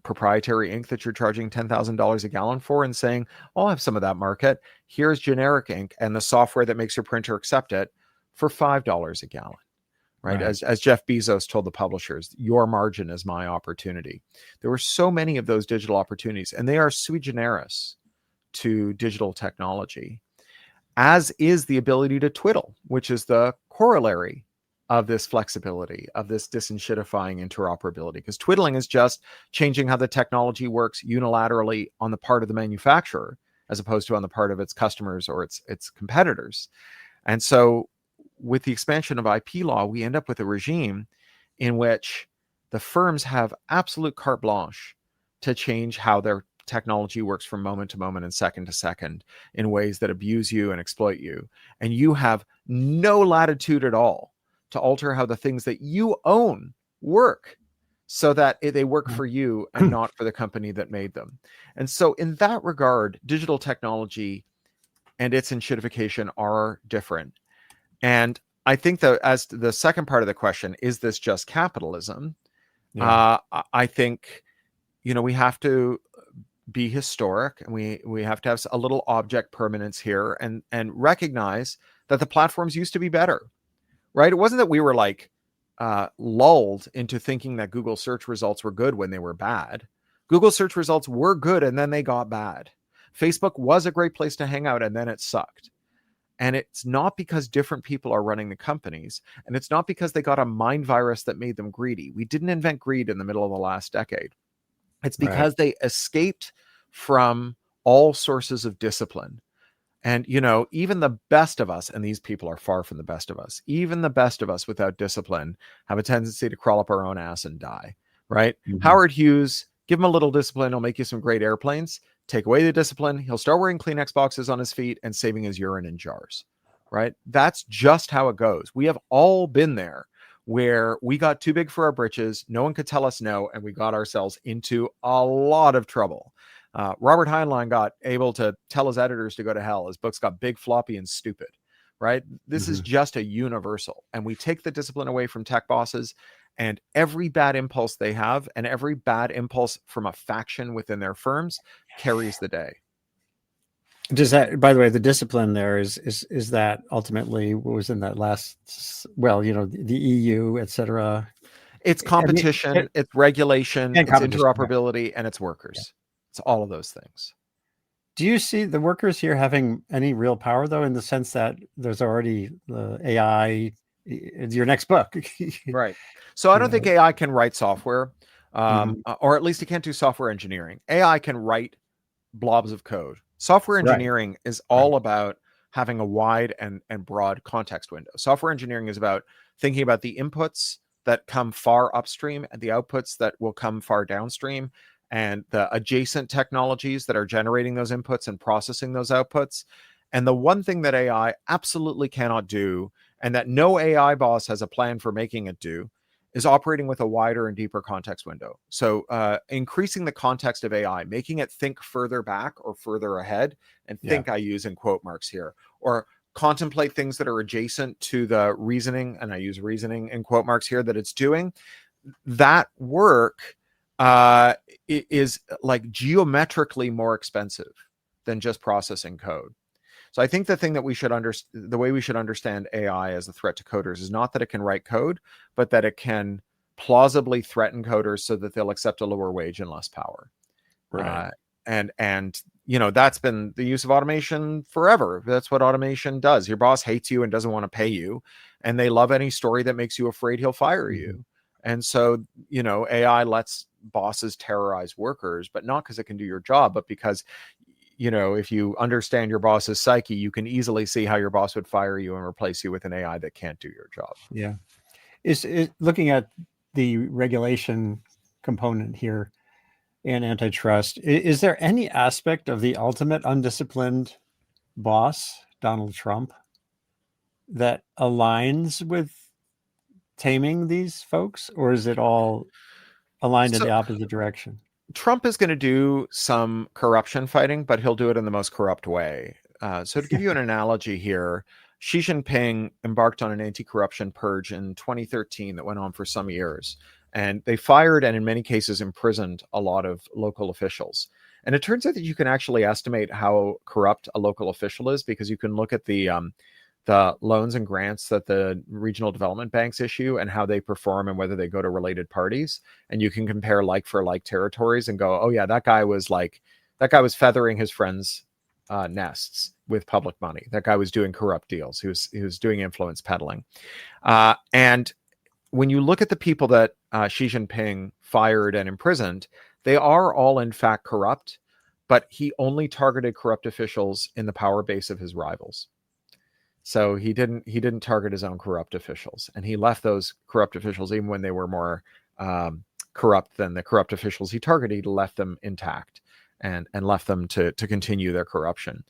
proprietary ink that you're charging $10,000 a gallon for and saying, I'll have some of that market. Here's generic ink and the software that makes your printer accept it for $5 a gallon, right? As Jeff Bezos told the publishers, your margin is my opportunity. There were so many of those digital opportunities, and they are sui generis to digital technology, as is the ability to twiddle, which is the corollary of this flexibility, of this disenshittifying interoperability. Because twiddling is just changing how the technology works unilaterally on the part of the manufacturer, as opposed to on the part of its customers or its competitors. And so with the expansion of IP law, we end up with a regime in which the firms have absolute carte blanche to change how their technology works from moment to moment and second to second in ways that abuse you and exploit you. And you have no latitude at all to alter how the things that you own work so that they work for you and not for the company that made them. And so in that regard, digital technology and its enshittification are different. And I think that as the second part of the question, is this just capitalism? Yeah. I think, we have to be historic, and we have to have a little object permanence here, and recognize that the platforms used to be better, right? It wasn't that we were like lulled into thinking that Google search results were good when they were bad. Google search results were good and then they got bad. Facebook was a great place to hang out and then it sucked. And it's not because different people are running the companies, and it's not because they got a mind virus that made them greedy. We didn't invent greed in the middle of the last decade. It's because they escaped from all sources of discipline. And, even the best of us, and these people are far from the best of us, even the best of us without discipline have a tendency to crawl up our own ass and die, right? Mm-hmm. Howard Hughes, give him a little discipline, he'll make you some great airplanes. Take away the discipline, he'll start wearing Kleenex boxes on his feet and saving his urine in jars, right? That's just how it goes. We have all been there, where we got too big for our britches, no one could tell us no, and we got ourselves into a lot of trouble. Robert Heinlein got able to tell his editors to go to hell. His books got big, floppy, and stupid, right? This is just a universal. And we take the discipline away from tech bosses, and every bad impulse they have, and every bad impulse from a faction within their firms carries the day. Does that, by the way, the discipline there is that ultimately what was in that last, the EU, et cetera? It's competition, it's regulation, it's interoperability, and it's workers. Yeah. It's all of those things. Do you see the workers here having any real power, though, in the sense that there's already the AI, your next book? Right. So I don't think AI can write software, or at least it can't do software engineering. AI can write blobs of code. Software engineering is all about having a wide and broad context window. Software engineering is about thinking about the inputs that come far upstream and the outputs that will come far downstream, and the adjacent technologies that are generating those inputs and processing those outputs. And the one thing that AI absolutely cannot do, and that no AI boss has a plan for making it do, is operating with a wider and deeper context window. So increasing the context of AI, making it think further back or further ahead, and think, I use in quote marks here, or contemplate things that are adjacent to the reasoning, and I use reasoning in quote marks here, that it's doing. That work is like geometrically more expensive than just processing code. So I think the thing that we should the way we should understand AI as a threat to coders is not that it can write code, but that it can plausibly threaten coders so that they'll accept a lower wage and less power. Right. And that's been the use of automation forever. That's what automation does. Your boss hates you and doesn't want to pay you, and they love any story that makes you afraid he'll fire you. And so, AI lets bosses terrorize workers, but not because it can do your job, but because, if you understand your boss's psyche, you can easily see how your boss would fire you and replace you with an AI that can't do your job. Yeah. Is it looking at the regulation component here and antitrust, is there any aspect of the ultimate undisciplined boss, Donald Trump, that aligns with taming these folks, or is it all aligned in the opposite direction? Trump is going to do some corruption fighting, but he'll do it in the most corrupt way. So to give you an analogy here, Xi Jinping embarked on an anti-corruption purge in 2013 that went on for some years. And they fired and in many cases imprisoned a lot of local officials. And it turns out that you can actually estimate how corrupt a local official is, because you can look at the loans and grants that the regional development banks issue and how they perform and whether they go to related parties. And you can compare like for like territories and go, oh yeah, that guy was feathering his friends' nests with public money. That guy was doing corrupt deals. He was doing influence peddling. And when you look at the people that Xi Jinping fired and imprisoned, they are all in fact corrupt, but he only targeted corrupt officials in the power base of his rivals. So he didn't target his own corrupt officials, and he left those corrupt officials, even when they were more corrupt than the corrupt officials he targeted, he left them intact. and left them to continue their corruption.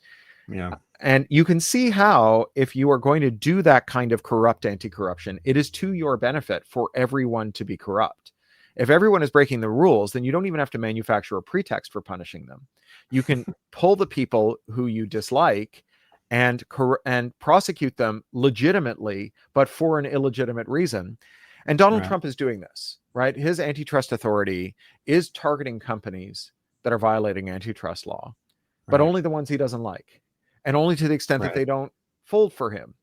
Yeah. And you can see how, if you are going to do that kind of corrupt anti-corruption, it is to your benefit for everyone to be corrupt. If everyone is breaking the rules, then you don't even have to manufacture a pretext for punishing them. You can pull the people who you dislike and prosecute them legitimately, but for an illegitimate reason. And Donald Trump is doing this, right? His antitrust authority is targeting companies that are violating antitrust law, but only the ones he doesn't like, and only to the extent that they don't fold for him.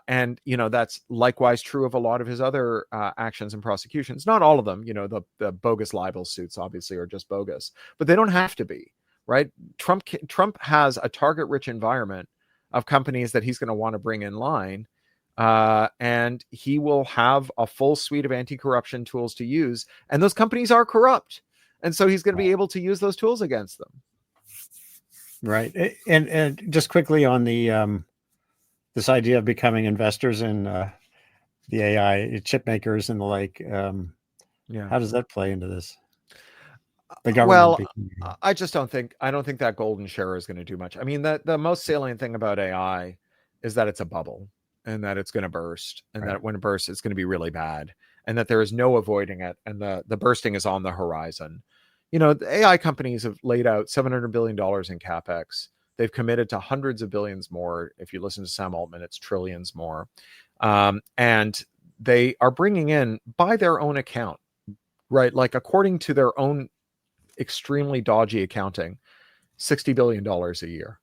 And, you know, that's likewise true of a lot of his other actions and prosecutions. Not all of them, you know, the bogus libel suits obviously are just bogus, but they don't have to be, right? Trump has a target-rich environment of companies that he's going to want to bring in line, and he will have a full suite of anti-corruption tools to use, and those companies are corrupt, and so he's going to be able to use those tools against them. Right. And just quickly on the this idea of becoming investors in the AI chip makers and the like, how does that play into this? The government. Well, I don't think that golden share is going to do much. I mean, the most salient thing about AI is that it's a bubble, and that it's going to burst, and that when it bursts, it's going to be really bad, and that there is no avoiding it, and the bursting is on the horizon. You know, the AI companies have laid out $700 billion in capex. They've committed to hundreds of billions more. If you listen to Sam Altman, it's trillions more. And they are bringing in, by their own account, right, like according to their own extremely dodgy accounting, $60 billion a year.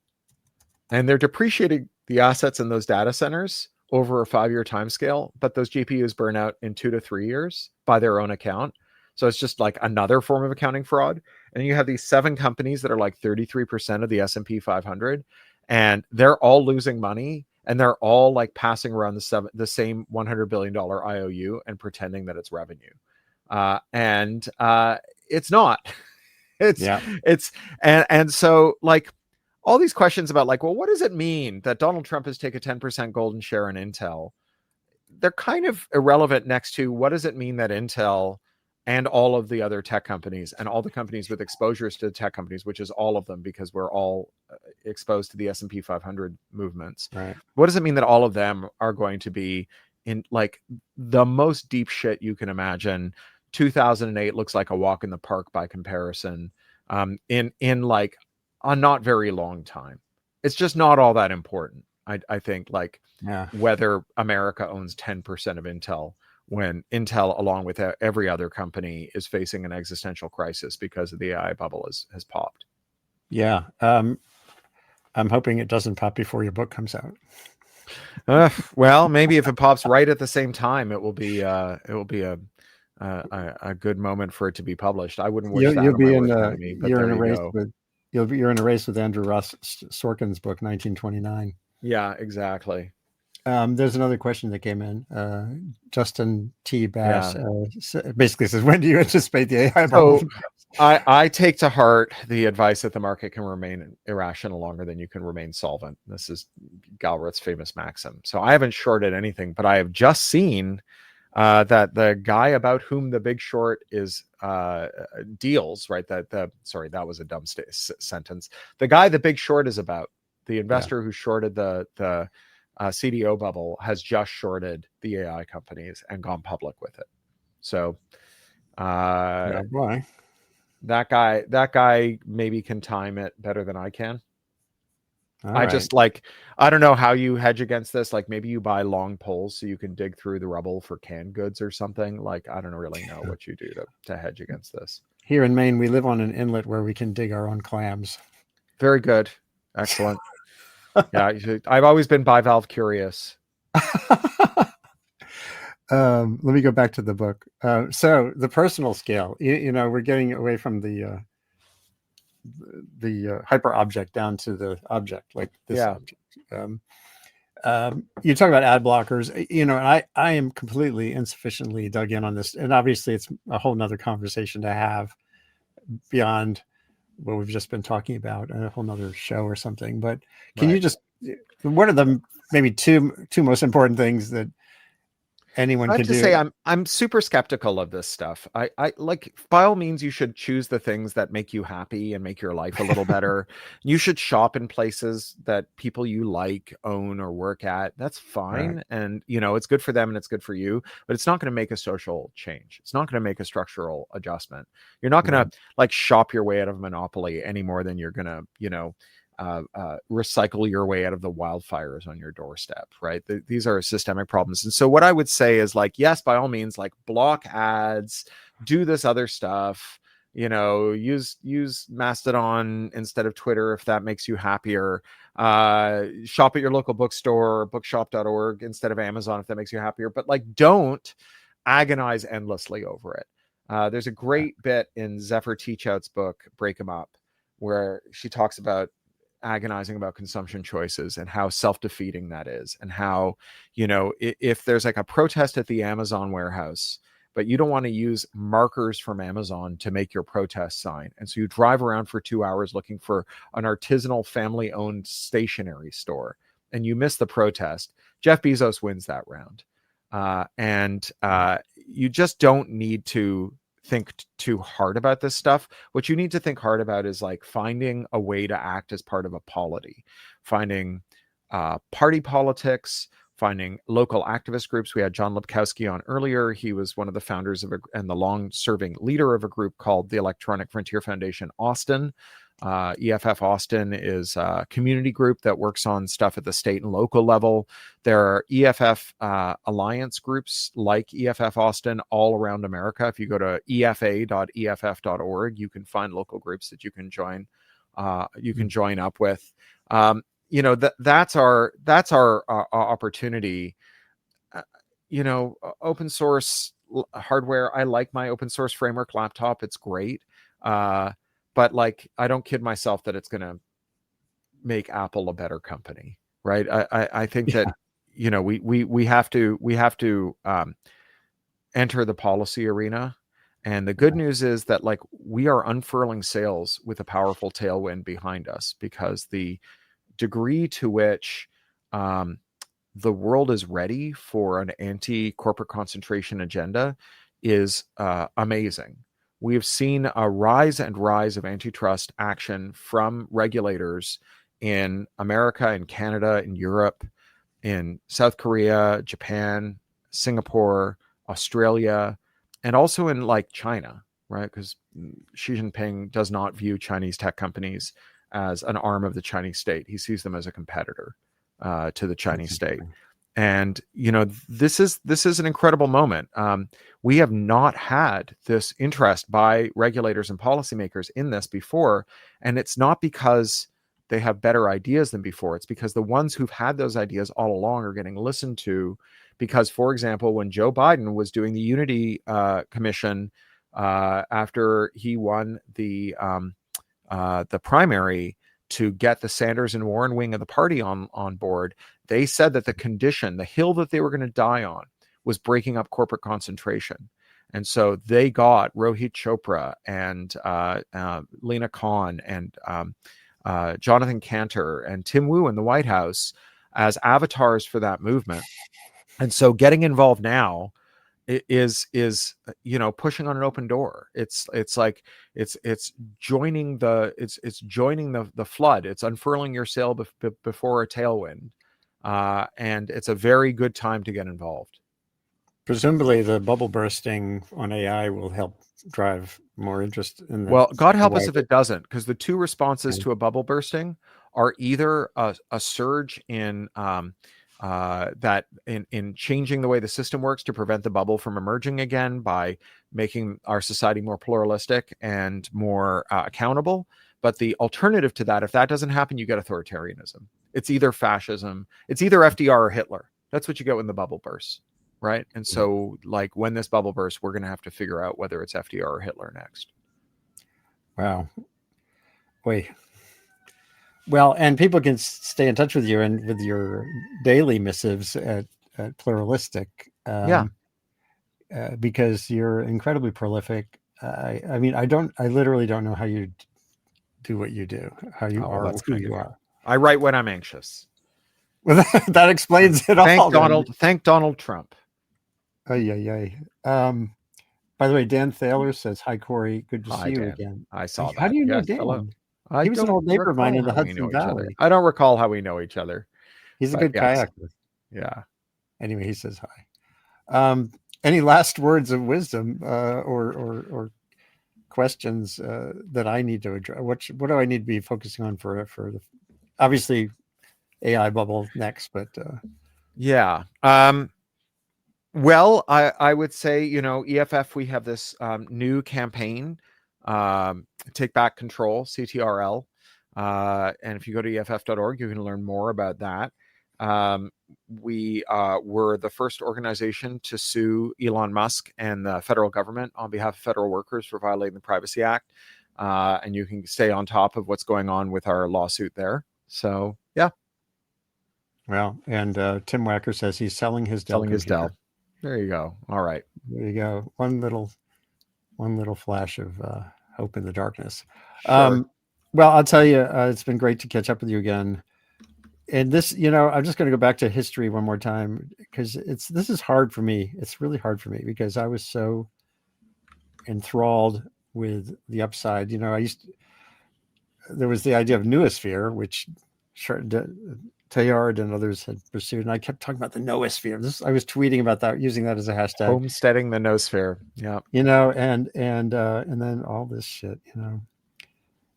And they're depreciating the assets in those data centers over a 5-year time scale, but those GPUs burn out in 2 to 3 years by their own account. So it's just like another form of accounting fraud. And you have these 7 companies that are like 33% of the S&P 500, and they're all losing money, and they're all like passing around the same $100 billion IOU and pretending that it's revenue. And it's not. And so like all these questions about like, well, what does it mean that Donald Trump has taken a 10% golden share in Intel? They're kind of irrelevant next to what does it mean that Intel and all of the other tech companies and all the companies with exposures to tech companies, which is all of them because we're all exposed to the S&P 500 movements. Right. What does it mean that all of them are going to be in like the most deep shit you can imagine? 2008 looks like a walk in the park by comparison, in like a not very long time. It's just not all that important. I think like whether America owns 10% of Intel, when Intel, along with every other company, is facing an existential crisis because of the AI bubble has popped. Yeah. I'm hoping it doesn't pop before your book comes out. Well, maybe if it pops right at the same time, it will be a good moment for it to be published. I wouldn't wish that on my worst enemy, but you're there in a you race go. you're in a race with Andrew Ross Sorkin's book, 1929. Yeah, exactly. There's another question that came in. Justin T. Bass basically says, when do you anticipate the AI bubble? So I take to heart the advice that the market can remain irrational longer than you can remain solvent. This is Galbraith's famous maxim. So I haven't shorted anything, but I have just seen that the guy about whom the Big Short is deals, right? That was a dumb sentence. The guy the Big Short is about, the investor who shorted the CDO bubble, has just shorted the AI companies and gone public with it. So Why? That guy maybe can time it better than I can. Just like, I don't know how you hedge against this. Like maybe you buy long poles so you can dig through the rubble for canned goods or something. Like, I don't really know what you do to hedge against this. Here in Maine, we live on an inlet where we can dig our own clams. Very good. Excellent. Yeah. I've always been bivalve curious. Let me go back to the book. So the personal scale, you know, we're getting away from the hyper object down to the object, like this object. You talk about ad blockers, you know, and I am completely insufficiently dug in on this. And obviously it's a whole nother conversation to have beyond what we've just been talking about, a whole nother show or something. But can you just, what are the maybe two most important things that anyone I have can to do. say I'm super skeptical of this stuff. I like, by all means you should choose the things that make you happy and make your life a little better. You should shop in places that people you like own or work at. That's Right. fine. And it's good for them and it's good for you, but it's not going to make a social change. It's not going to make a structural adjustment. You're not going Right. to like shop your way out of monopoly any more than you're going to, recycle your way out of the wildfires on your doorstep, right? These are systemic problems. And so what I would say is like, yes, by all means, like block ads, do this other stuff, use Mastodon instead of Twitter if that makes you happier. Shop at your local bookstore or bookshop.org instead of Amazon if that makes you happier. But like, don't agonize endlessly over it. There's a great bit in Zephyr Teachout's book, Break 'em Up, where she talks about agonizing about consumption choices and how self-defeating that is, and how if there's like a protest at the Amazon warehouse, but you don't want to use markers from Amazon to make your protest sign, and so you drive around for 2 hours looking for an artisanal family-owned stationery store and you miss the protest, Jeff Bezos wins that round. And you just don't need to think too hard about this stuff. What you need to think hard about is like finding a way to act as part of a polity, finding party politics, finding local activist groups. We had John Lipkowski on earlier. He was one of the founders of and the long-serving leader of a group called the Electronic Frontier Foundation Austin. EFF Austin is a community group that works on stuff at the state and local level. There are EFF alliance groups like EFF Austin all around America. If you go to efa.eff.org, you can find local groups that you can join. You can join up with. That's our opportunity. Open source hardware. I like my open source framework laptop. It's great. But like, I don't kid myself that it's going to make Apple a better company, right? I think that we have to enter the policy arena, and the good news is that like we are unfurling sails with a powerful tailwind behind us, because the degree to which the world is ready for an anti-corporate concentration agenda is amazing. We have seen a rise of antitrust action from regulators in America, in Canada, in Europe, in South Korea, Japan, Singapore, Australia, and also in like China, right? Because Xi Jinping does not view Chinese tech companies as an arm of the Chinese state. He sees them as a competitor to the Chinese state. And this is an incredible moment. We have not had this interest by regulators and policymakers in this before, and it's not because they have better ideas than before. It's because the ones who've had those ideas all along are getting listened to. Because, for example, when Joe Biden was doing the Unity Commission after he won the primary to get the Sanders and Warren wing of the party on board, they said that the hill that they were going to die on, was breaking up corporate concentration. And so they got Rohit Chopra and Lena Khan and Jonathan Cantor and Tim Wu in the White House as avatars for that movement. And so getting involved now is pushing on an open door. It's joining the flood. It's unfurling your sail before a tailwind, and it's a very good time to get involved. Presumably, the bubble bursting on AI will help drive more interest in the. Well, God help us if it doesn't, because the two responses to a bubble bursting are either a surge in in changing the way the system works to prevent the bubble from emerging again by making our society more pluralistic and more accountable. But the alternative to that, if that doesn't happen, you get authoritarianism. It's either fascism, it's either FDR or Hitler. That's what you get when the bubble bursts, right? And so, like, when this bubble bursts, we're going to have to figure out whether it's FDR or Hitler next. Wow. Wait. Well, and people can stay in touch with you and with your daily missives at Pluralistic. Because you're incredibly prolific. I literally don't know how you do what you do, how you are who you are. I write when I'm anxious. Well, that explains it all. Thank Donald Trump. Yeah. By the way, Dan Thaler says, "Hi, Cory. Good to see Hi, you Dan. again." I saw How that. do you know Yes, hello. Dan? I He was an don't old neighbor of mine recall in the how we Hudson know each other. Valley. I don't recall how we know each other, He's a but good yes, kayaker. yeah. Anyway, he says hi. Any last words of wisdom or questions that I need to address? What do I need to be focusing on for the obviously AI bubble next? But Yeah. Well, I would say, EFF, we have this new campaign, Take Back Control, CTRL. And if you go to EFF.org, you can learn more about that. We were the first organization to sue Elon Musk and the federal government on behalf of federal workers for violating the Privacy Act. And you can stay on top of what's going on with our lawsuit there. So, yeah. well, and Tim Wacker says he's selling his Dell Selling his computer. Dell. There you go. All right. There you go. One little flash of hope in the darkness. Sure. Well, I'll tell you, it's been great to catch up with you again. And this, I'm just going to go back to history one more time because this is hard for me. It's really hard for me because I was so enthralled with the upside. There was the idea of noosphere, which Teilhard and others had pursued, and I kept talking about the noosphere. I was tweeting about that, using that as a hashtag. Homesteading the noosphere. Yeah. And then all this shit,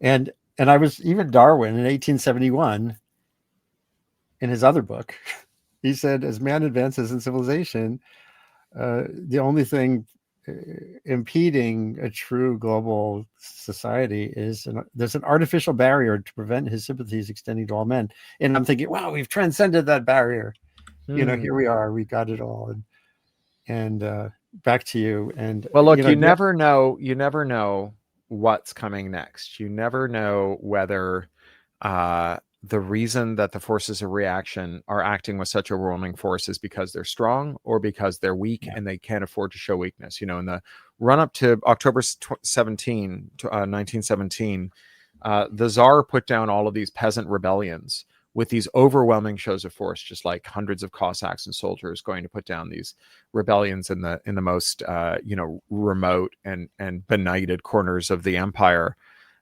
and I was even Darwin in 1871 in his other book. He said, as man advances in civilization, the only thing impeding a true global society is there's an artificial barrier to prevent his sympathies extending to all men. And I'm thinking, wow, we've transcended that barrier. Here we are, we got it all. And back to you. And well, look, you never know what's coming next. You never know whether the reason that the forces of reaction are acting with such overwhelming force is because they're strong or because they're weak and they can't afford to show weakness. In the run up to October 1917, the Tsar put down all of these peasant rebellions with these overwhelming shows of force, just like hundreds of Cossacks and soldiers going to put down these rebellions in the most remote and benighted corners of the empire.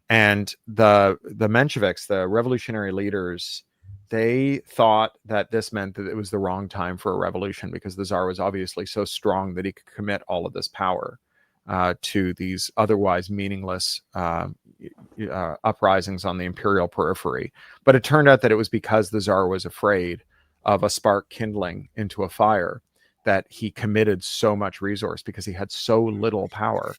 And the Mensheviks, the revolutionary leaders, they thought that this meant that it was the wrong time for a revolution because the Tsar was obviously so strong that he could commit all of this power to these otherwise meaningless uprisings on the imperial periphery. But it turned out that it was because the Tsar was afraid of a spark kindling into a fire that he committed so much resource because he had so little power.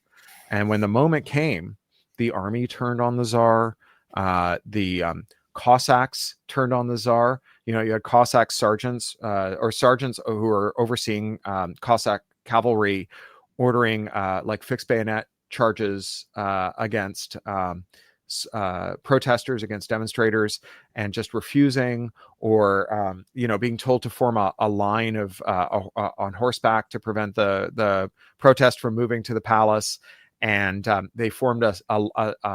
And when the moment came, the army turned on the Tsar. The Cossacks turned on the Tsar. You had Cossack sergeants or sergeants who were overseeing Cossack cavalry, ordering like fixed bayonet charges against protesters, against demonstrators, and just refusing, or being told to form a line of on horseback to prevent the protest from moving to the palace. And they formed a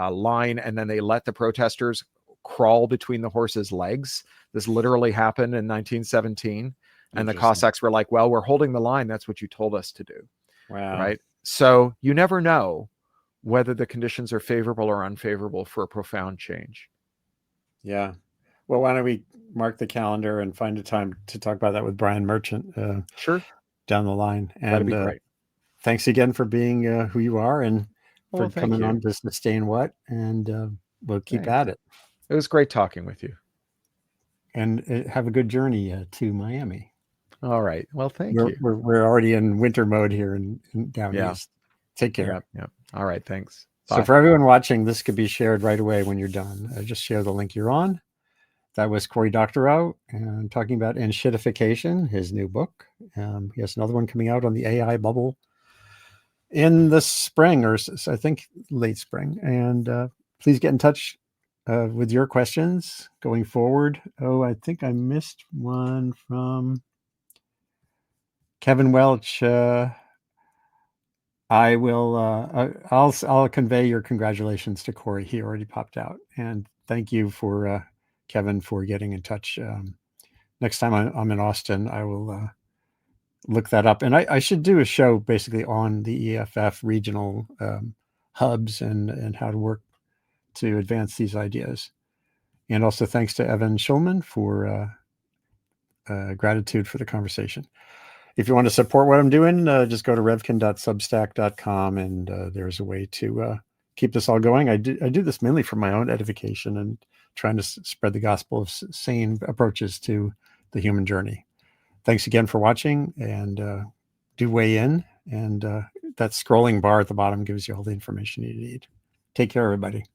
line, and then they let the protesters crawl between the horses' legs. This literally happened in 1917. And the Cossacks were like, well, we're holding the line. That's what you told us to do. Wow. Right. So you never know whether the conditions are favorable or unfavorable for a profound change. Yeah. Well, why don't we mark the calendar and find a time to talk about that with Brian Merchant sure. down the line. And that'd be great. Thanks again for being who you are and for coming you. on to Sustain What. And we'll keep at it. It was great talking with you. And have a good journey to Miami. All right. Well, thank you. We're already in winter mode here in down east. Take care. Yeah. All right. Thanks. Bye. So for everyone watching, this could be shared right away when you're done. Just share the link you're on. That was Cory Doctorow and talking about Enshittification, his new book. He has another one coming out on the AI bubble in the spring, or I think late spring. And please get in touch with your questions going forward. Oh, I think I missed one from Kevin Welch. I will. I'll convey your congratulations to Cory. He already popped out, and thank you for Kevin for getting in touch. Next time I'm in Austin, I will look that up. And I should do a show basically on the EFF regional hubs and how to work to advance these ideas. And also thanks to Evan Schulman for gratitude for the conversation. If you want to support what I'm doing, just go to revkin.substack.com, and there's a way to keep this all going. I do this mainly for my own edification and trying to spread the gospel of sane approaches to the human journey. Thanks again for watching, and do weigh in. And that scrolling bar at the bottom gives you all the information you need. Take care, everybody.